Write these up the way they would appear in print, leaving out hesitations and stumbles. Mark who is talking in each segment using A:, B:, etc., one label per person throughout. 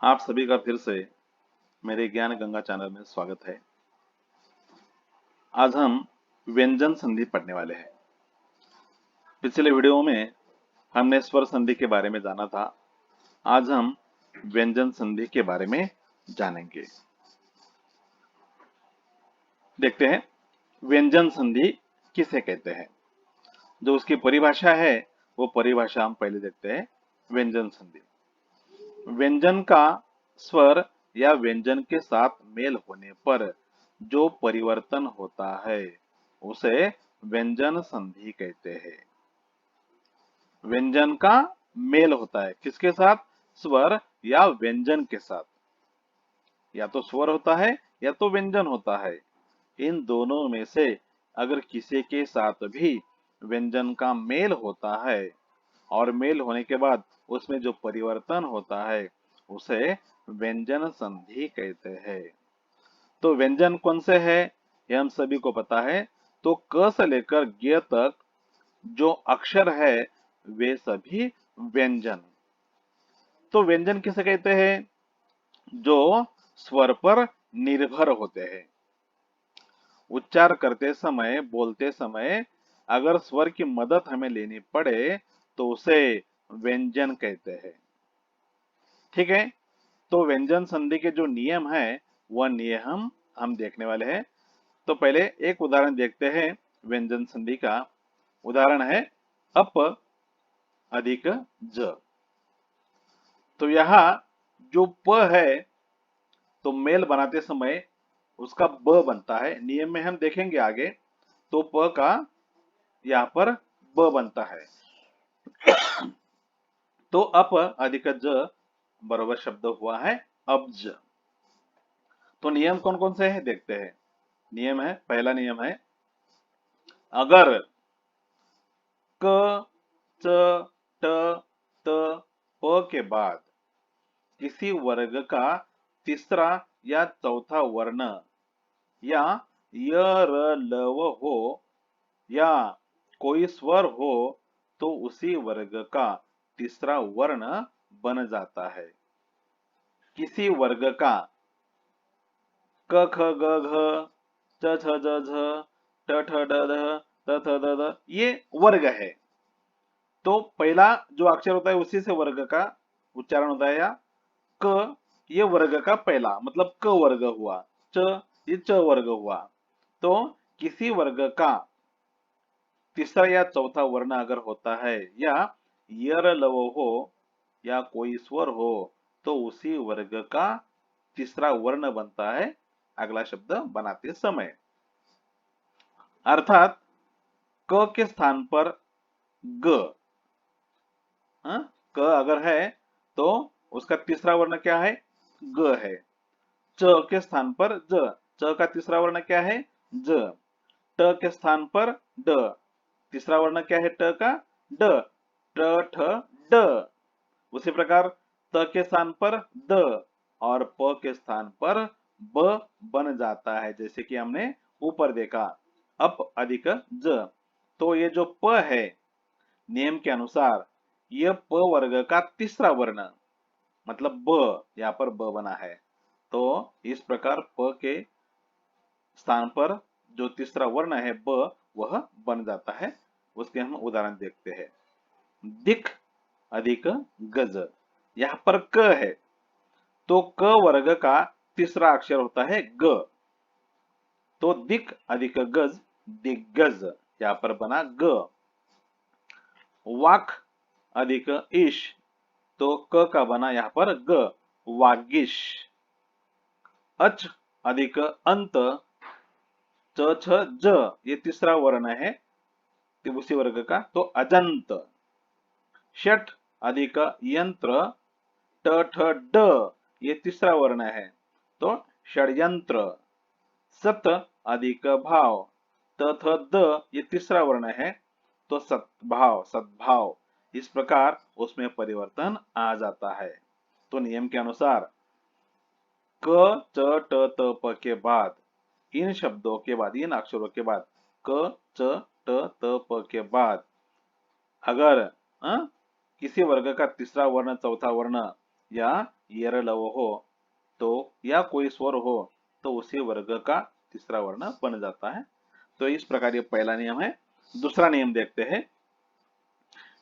A: आप सभी का फिर से मेरे ज्ञान गंगा चैनल में स्वागत है। आज हम व्यंजन संधि पढ़ने वाले हैं। पिछले वीडियो में हमने स्वर संधि के बारे में जाना था। आज हम व्यंजन संधि के बारे में जानेंगे। देखते हैं व्यंजन संधि किसे कहते हैं। जो उसकी परिभाषा है वो परिभाषा हम पहले देखते हैं। व्यंजन संधि व्यंजन का स्वर या व्यंजन के साथ मेल होने पर जो परिवर्तन होता है उसे व्यंजन संधि कहते हैं। व्यंजन का मेल होता है किसके साथ? स्वर या व्यंजन के साथ। या तो स्वर होता है या तो व्यंजन होता है। इन दोनों में से अगर किसी के साथ भी व्यंजन का मेल होता है और मेल होने के बाद उसमें जो परिवर्तन होता है उसे व्यंजन संधि कहते हैं। तो व्यंजन कौन से है ये हम सभी को पता है। तो क से लेकर ग तक जो अक्षर है वे सभी व्यंजन। तो व्यंजन किसे कहते हैं? जो स्वर पर निर्भर होते हैं। उच्चार करते समय, बोलते समय अगर स्वर की मदद हमें लेनी पड़े तो उसे व्यंजन कहते हैं। ठीक है। तो व्यंजन संधि के जो नियम है वह नियम हम देखने वाले हैं। तो पहले एक उदाहरण देखते हैं व्यंजन संधि का। उदाहरण है अप अधिक ज। तो यहाँ जो प है तो मेल बनाते समय उसका ब बनता है। नियम में हम देखेंगे आगे। तो प का यहाँ पर ब बनता है। तो अप अधिक ज बराबर शब्द हुआ है अब्ज। तो नियम कौन कौन से हैं देखते हैं। नियम है, पहला नियम है अगर क च ट त प के बाद किसी वर्ग का तीसरा या चौथा वर्ण या य र ल व हो या कोई स्वर हो तो उसी वर्ग का तीसरा वर्ण बन जाता है। किसी वर्ग का क ख ग घ च छ ज झ ट ठ ड ध त थ द ध ये वर्ग है। तो पहला जो अक्षर होता है उसी से वर्ग का उच्चारण होता है। या क ये वर्ग का पहला मतलब क वर्ग हुआ। च ये च वर्ग हुआ। तो किसी वर्ग का तीसरा या चौथा वर्ण अगर होता है या यर लव हो या कोई स्वर हो तो उसी वर्ग का तीसरा वर्ण बनता है अगला शब्द बनाते समय। अर्थात क के स्थान पर ग। हाँ? क अगर है तो उसका तीसरा वर्ण क्या है? ग है। च के स्थान पर ज। च का तीसरा वर्ण क्या है? ज। ट के स्थान पर ड। तीसरा वर्ण क्या है ट का? ड। ट ठ ड। उसी प्रकार त के स्थान पर द और प के स्थान पर ब बन जाता है। जैसे कि हमने ऊपर देखा अप अधिक ज। तो ये जो प है नियम के अनुसार यह प वर्ग का तीसरा वर्ण मतलब ब यहाँ पर ब बना है। तो इस प्रकार प के स्थान पर जो तीसरा वर्ण है ब वह बन जाता है। उसके हम उदाहरण देखते हैं। दिक अधिक गज। यहाँ पर क है तो क वर्ग का तीसरा अक्षर होता है ग। तो दिक अधिक गज दिग्गज यहाँ पर बना ग। वाक अधिक ईश तो क का बना यहाँ पर ग वागिश। अच अधिक अंत च छ ज ये तीसरा वर्ण है उसी वर्ग का तो अजंत। षट अधिक यंत्र ट ठ ड ये तीसरा वर्ण है तो षड्यंत्र। सत अधिक भाव त थ द ये तीसरा वर्ण है तो सद्भाव सद्भाव। इस प्रकार उसमें परिवर्तन आ जाता है। तो नियम के अनुसार क च ट त प के बाद इन शब्दों के बाद इन अक्षरों के बाद क च ट त प के बाद अगर किसी वर्ग का तीसरा वर्ण चौथा वर्ण या येरलव हो तो या कोई स्वर हो तो उसी वर्ग का तीसरा वर्ण बन जाता है। तो इस प्रकार ये पहला नियम है। दूसरा नियम देखते हैं।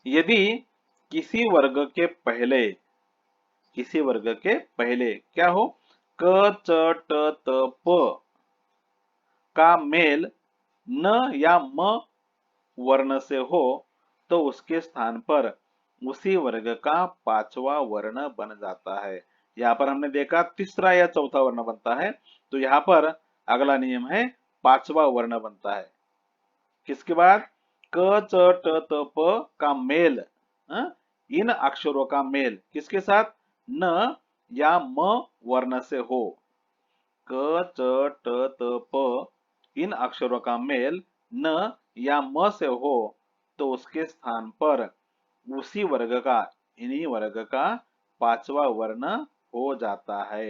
A: यदि किसी वर्ग के पहले क्या हो, क च ट त प का मेल न या म वर्ण से हो तो उसके स्थान पर उसी वर्ग का पांचवा वर्ण बन जाता है। यहाँ पर हमने देखा तीसरा या चौथा वर्ण बनता है, तो यहाँ पर अगला नियम है पांचवा वर्ण बनता है। किसके बाद, क च ट त प का मेल, इन अक्षरों का मेल किसके साथ, न या म वर्ण से हो। क च ट त प इन अक्षरों का मेल न या म से हो तो उसके स्थान पर उसी वर्ग का, इन्हीं वर्ग का पांचवा वर्ण हो जाता है।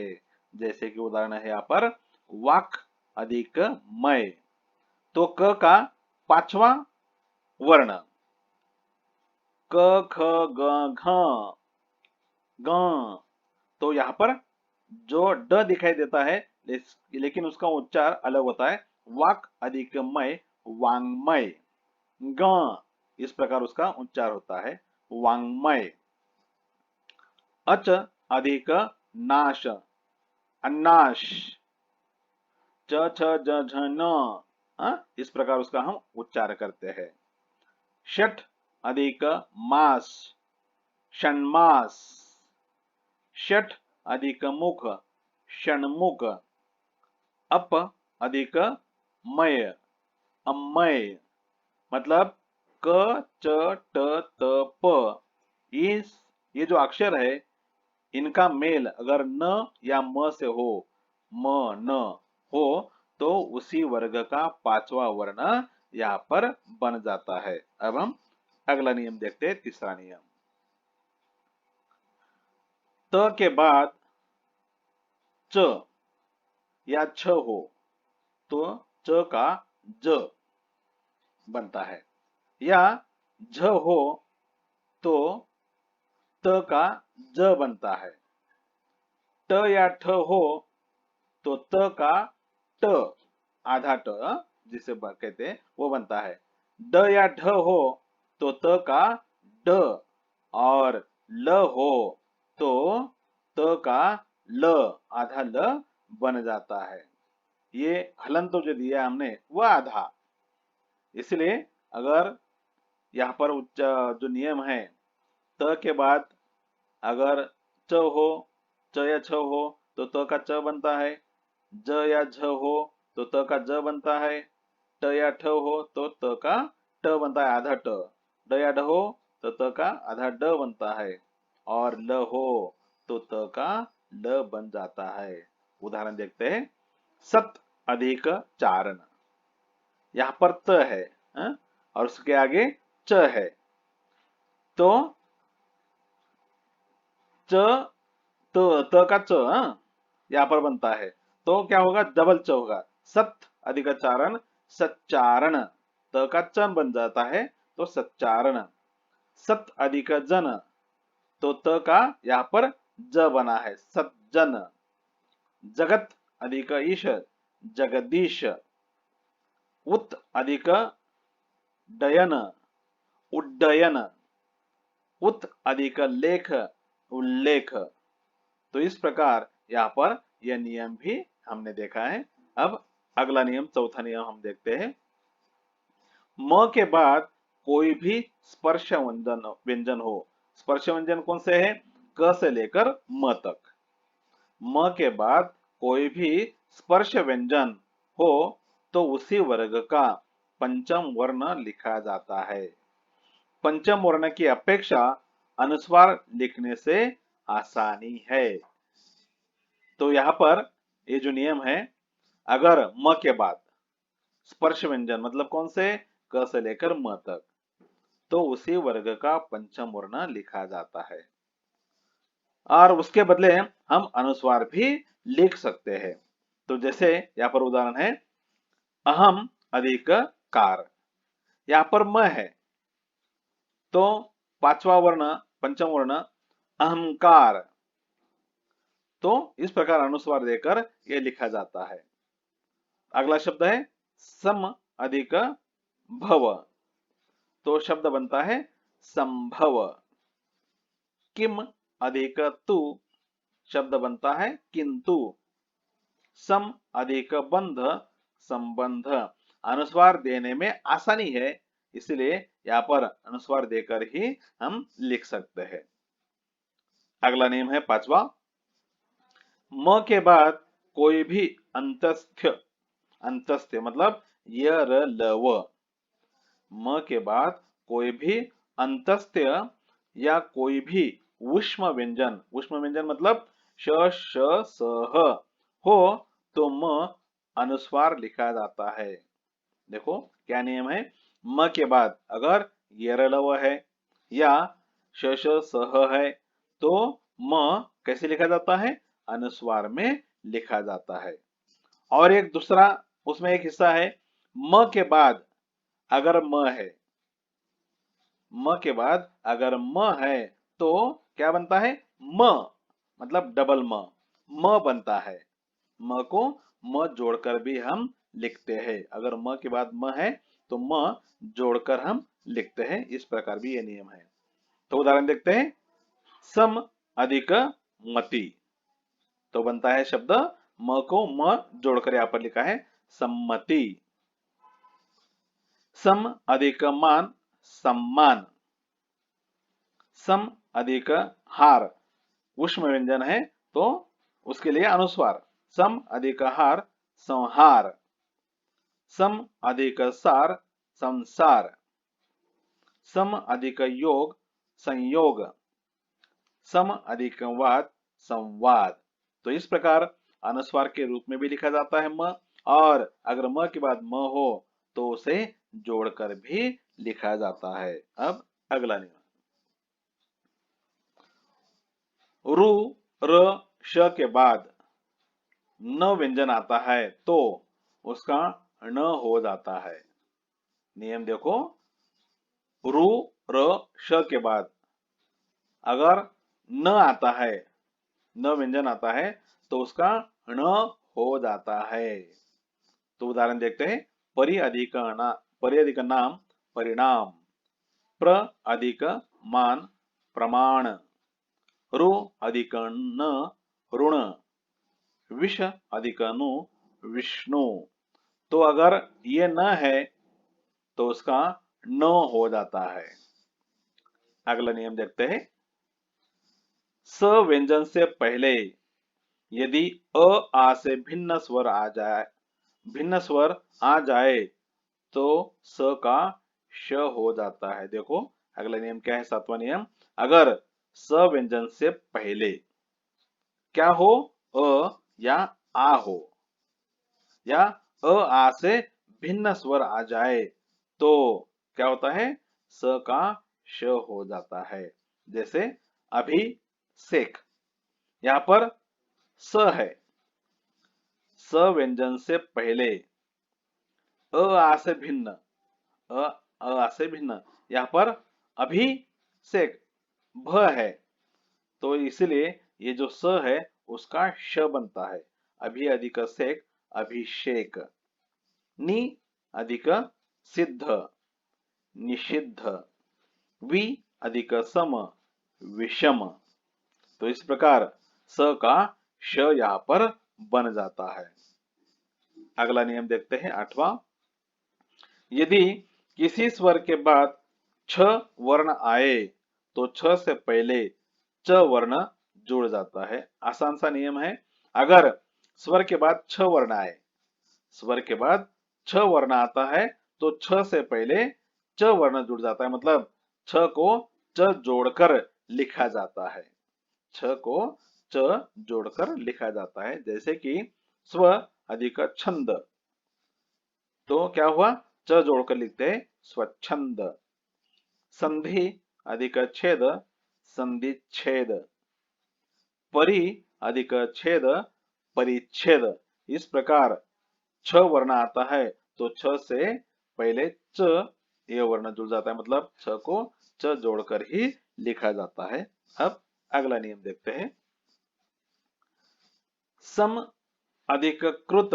A: जैसे कि उदाहरण है यहाँ पर वाक अधिक मय, तो क का पांचवा वर्ण क ख ग घ ग, तो यहाँ पर जो ड दिखाई देता है लेकिन उसका उच्चार अलग होता है। वाक अधिक मय वांग्मय, ग इस प्रकार उसका उच्चार होता है वांग्मय। अच अधिक नाश अन्नाश, च छ ज झ न, इस प्रकार उसका हम उच्चार करते हैं। षठ अधिक मास षण्मास, षठ अधिक मुख षण्मुख, अप अधिक मय अमय, मतलब क च ट त प, इस ये जो अक्षर है इनका मेल अगर न या म से हो, म न हो तो उसी वर्ग का पांचवा वर्ण यहाँ पर बन जाता है। अब हम अगला नियम देखते हैं, तीसरा नियम। त के बाद च या छ हो तो च का ज बनता है, या झ हो तो त का ज बनता है। ट या ठ हो तो त का ट, आधा ट, जिसे कहते हैं वो बनता है। ड या ढ हो तो त का ड, और ल हो तो त का ल, आधा ल बन जाता है। ये हलन तो जो दिया हमने वह आधा, इसलिए अगर यहाँ पर उच्च जो नियम है, त के बाद अगर च हो, च या छ हो तो त का च बनता है। ज या झ हो तो त का ज बनता है। ट या ठ हो तो त का ट बनता है, आधा ट। ड या ढ हो तो त का आधा ड बनता है, और ल हो तो त का ल बन जाता है। उदाहरण देखते हैं। सत अधिक चारण, यहाँ पर त है, और उसके आगे च है, तो च, तो त का च, यहाँ पर बनता है, तो क्या होगा, डबल च होगा। सत अधिक चारण सच्चारण, त का च बन जाता है तो सच्चारण। सत अधिक जन, तो त का यहाँ पर ज बना है सज्जन। जगत अधिक ईश जगदीश। उत अधिक डयन उड्डयन। उत अधिक लेख उल्लेख। तो इस प्रकार यहाँ पर यह नियम भी हमने देखा है। अब अगला नियम, चौथा नियम हम देखते हैं। म के बाद कोई भी स्पर्श व्यंजन हो। स्पर्श व्यंजन कौन से है, क से लेकर म तक। म के बाद कोई भी स्पर्श व्यंजन हो तो उसी वर्ग का पंचम वर्ण लिखा जाता है। पंचम वर्ण की अपेक्षा अनुस्वार लिखने से आसानी है। तो यहाँ पर ये जो नियम है, अगर म के बाद स्पर्श व्यंजन मतलब कौन से, क से लेकर म तक, तो उसी वर्ग का पंचम वर्ण लिखा जाता है, और उसके बदले हम अनुस्वार भी लिख सकते हैं। तो जैसे यहाँ पर उदाहरण है, अहम अधिक कार, यहाँ पर म है तो पांचवा वर्ण पंचम वर्ण अहंकार, तो इस प्रकार अनुस्वार देकर यह लिखा जाता है। अगला शब्द है सम अधिक भव, तो शब्द बनता है संभव। किम अधिक तु, शब्द बनता है किंतु। सम अधिक बंध, संबंध। अनुस्वार देने में आसानी है, इसलिए यहाँ पर अनुस्वार देकर ही हम लिख सकते हैं। अगला नियम है पांचवा, म के बाद कोई भी अंतस्थ, अंतस्थ मतलब य र ल व, म के बाद कोई भी अंतस्थ या कोई भी उष्म व्यंजन, उष्म व्यंजन मतलब श श स ह हो तो म अनुस्वार लिखा जाता है। देखो क्या नियम है, म के बाद अगर यरलव है या श श स ह है तो म कैसे लिखा जाता है, अनुस्वार में लिखा जाता है। और एक दूसरा उसमें एक हिस्सा है, म के बाद अगर म है, म के बाद अगर म है तो क्या बनता है, म मतलब डबल म बनता है। म को म जोड़कर भी हम लिखते हैं, अगर म के बाद म है तो म जोड़कर हम लिखते हैं, इस प्रकार भी ये नियम है। तो उदाहरण देखते हैं, सम अधिक मति, तो बनता है शब्द म को म जोड़कर यहां पर लिखा है सम्मति। सम अधिक मान, सम्मान। सम अधिक हार, उष्म व्यंजन है तो उसके लिए अनुस्वार, सम अधिक हार, संहार। सम अधिक सार, संसार। सम अधिक योग, संयोग। सम अधिक वाद, संवाद। तो इस प्रकार अनुस्वार के रूप में भी लिखा जाता है म, और अगर म के बाद म हो तो उसे जोड़कर भी लिखा जाता है। अब अगला नियम, रु र श के बाद न व्यंजन आता है तो उसका न हो जाता है। नियम देखो, रु र श के बाद अगर न आता है, न व्यंजन आता है तो उसका न हो जाता है। तो उदाहरण देखते हैं, परि अधिक नाम परिणाम, प्र अधिक मान प्रमाण, रु अधिक न ऋण, विष अधिक नु विष्णु। तो अगर ये न है तो उसका न हो जाता है। अगला नियम देखते हैं, स व्यंजन से पहले यदि अ आ से भिन्न स्वर आ जाए, भिन्न स्वर आ जाए तो स का श हो जाता है। देखो अगला नियम क्या है, सातवां नियम, अगर स व्यंजन से पहले क्या हो, अ या आ हो, या अ आ से भिन्न स्वर आ जाए तो क्या होता है, स का श हो जाता है। जैसे अभी सेक, यहां पर स है, स व्यंजन से पहले अ आ से भिन्न, अ आ से भिन्न, यहां पर अभी सेक भ है तो इसलिए ये जो स है उसका श बनता है। अभी अधिक सेक, अभिषेक। नि अधिक सिद्ध, निषिद्ध। वि अधिक सम, विषम। तो इस प्रकार स का श यहाँ पर बन जाता है। अगला नियम देखते हैं, आठवां, यदि किसी स्वर के बाद छ वर्ण आए तो छ से पहले च वर्ण जुड़ जाता है। आसान सा नियम है, अगर स्वर के बाद छ वर्ण आए, स्वर के बाद छ वर्ण आता है तो छ से पहले च वर्ण जुड़ जाता है, मतलब छ को च जोड़कर लिखा जाता है, छ को च जोड़कर लिखा जाता है। जैसे कि स्व अधिक छंद, तो क्या हुआ, च जोड़कर लिखते हैं स्वच्छंद। संधि अधिक छेद, संधिच्छेद। परि अधिक छेद, परिच्छेद। इस प्रकार छ वर्ण आता है तो छ से पहले च ये वर्ण जुड़ जाता है, मतलब छ को च जोड़कर ही लिखा जाता है। अब अगला नियम देखते हैं, सम अधिक कृत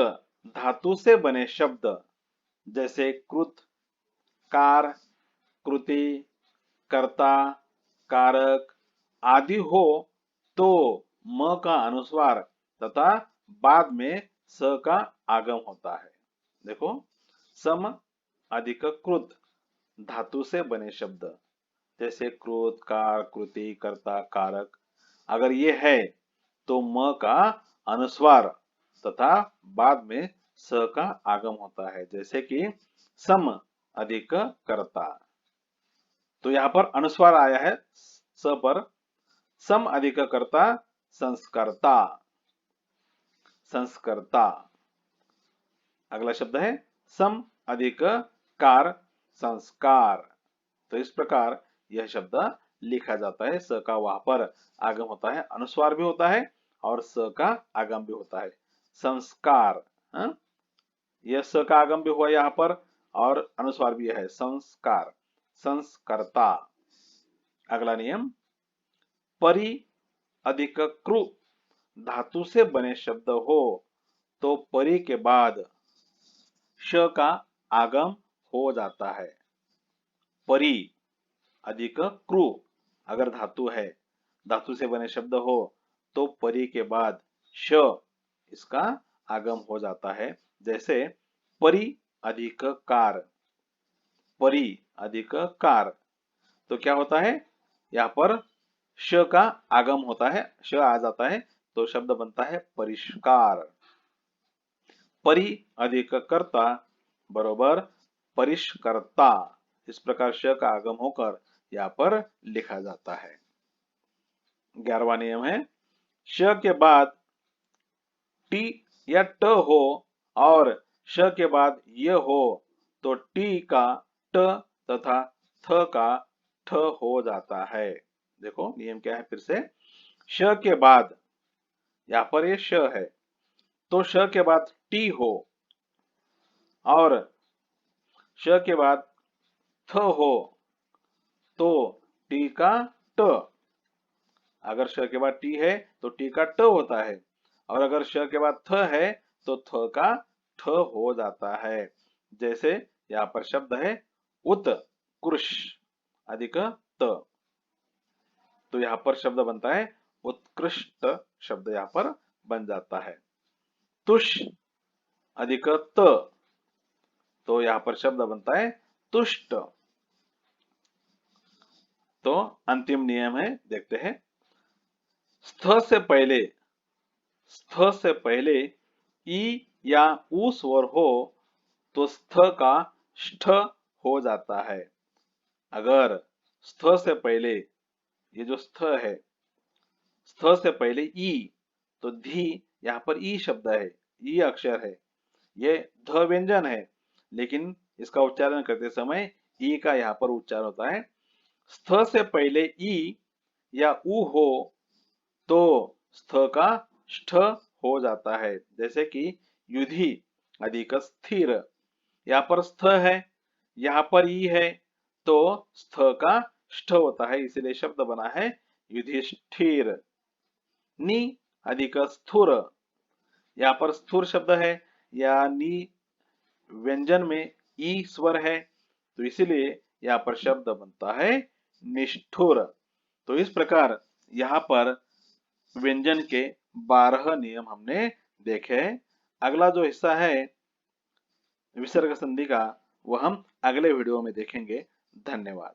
A: धातु से बने शब्द जैसे कृत, कार, कृति, कर्ता, कारक आदि हो तो म का अनुस्वार तथा बाद में स का आगम होता है। देखो, सम अधिक कृत धातु से बने शब्द जैसे क्रोध, कार, कृति, कर्ता, कारक अगर ये है तो म का अनुस्वार तथा बाद में स का आगम होता है, जैसे कि सम अधिक कर्ता। तो यहाँ पर अनुस्वार आया है स पर, सम अधिक कर्ता संस्कर्ता, संस्कर्ता। अगला शब्द है सम अधिक कार संस्कार। तो इस प्रकार यह शब्द लिखा जाता है। स का वहां पर आगम होता है, अनुस्वार भी होता है और स का आगम भी होता है। संस्कार, यह स का आगम भी हुआ यहाँ पर और अनुस्वार भी है संस्कार, संस्कर्ता। अगला नियम, परि अधिक कृ धातु से बने शब्द हो तो परि के बाद श का आगम हो जाता है। परि अधिक कृ अगर धातु है, धातु से बने शब्द हो तो परि के बाद श इसका आगम हो जाता है। जैसे परि अधिक कार, परि अधिक कार। तो क्या होता है, यहाँ पर श का आगम होता है, श आ जाता है तो शब्द बनता है परिष्कार। परि अधिक कर्ता बरोबर परिष्कर्ता। इस प्रकार श का आगम होकर यहाँ पर लिखा जाता है। 11वां नियम है, श के बाद टी या ट हो और श के बाद य हो तो टी का ट तथा थ का ठ हो जाता है। देखो नियम क्या है फिर से, श के बाद, यहाँ पर ये श है तो श के बाद टी हो और श के बाद थ हो तो टी का ट। अगर श के बाद टी है तो टी का ट होता है और अगर श के बाद थ है तो थ का ठ हो जाता है। जैसे यहाँ पर शब्द है उत्कृष अधिक त, तो यहाँ पर शब्द बनता है उत्कृष्ट, शब्द यहाँ पर बन जाता है। तुष अधिक त, तो यहाँ पर शब्द बनता है तुष्ट। तो अंतिम नियम है, देखते हैं। स्थ से पहले ई या उ स्वर हो तो स्थ का ष्ठ हो जाता है। अगर स्थ से पहले, ये जो स्थ है, स्थ से पहले ई तो धी, यहाँ पर ई शब्द है, ई अक्षर है, ये ध व्यंजन है लेकिन इसका उच्चारण करते समय ई का यहाँ पर उच्चारण होता है। स्थ से पहले ई या उ हो तो स्थ का ष्ठ हो जाता है। जैसे कि युधि अधिक स्थिर, यहाँ पर स्थ है, यहाँ पर ई है तो स्थ का ष्ठ होता है, इसलिए शब्द बना है युधिष्ठिर। नि अधिक स्थूर, यहाँ पर स्थूर शब्द है या नी व्यंजन में ई स्वर है तो इसीलिए यहाँ पर शब्द बनता है निष्ठुर। तो इस प्रकार यहाँ पर व्यंजन के 12 नियम हमने देखे। अगला जो हिस्सा है विसर्ग संधि का वह हम अगले वीडियो में देखेंगे। धन्यवाद।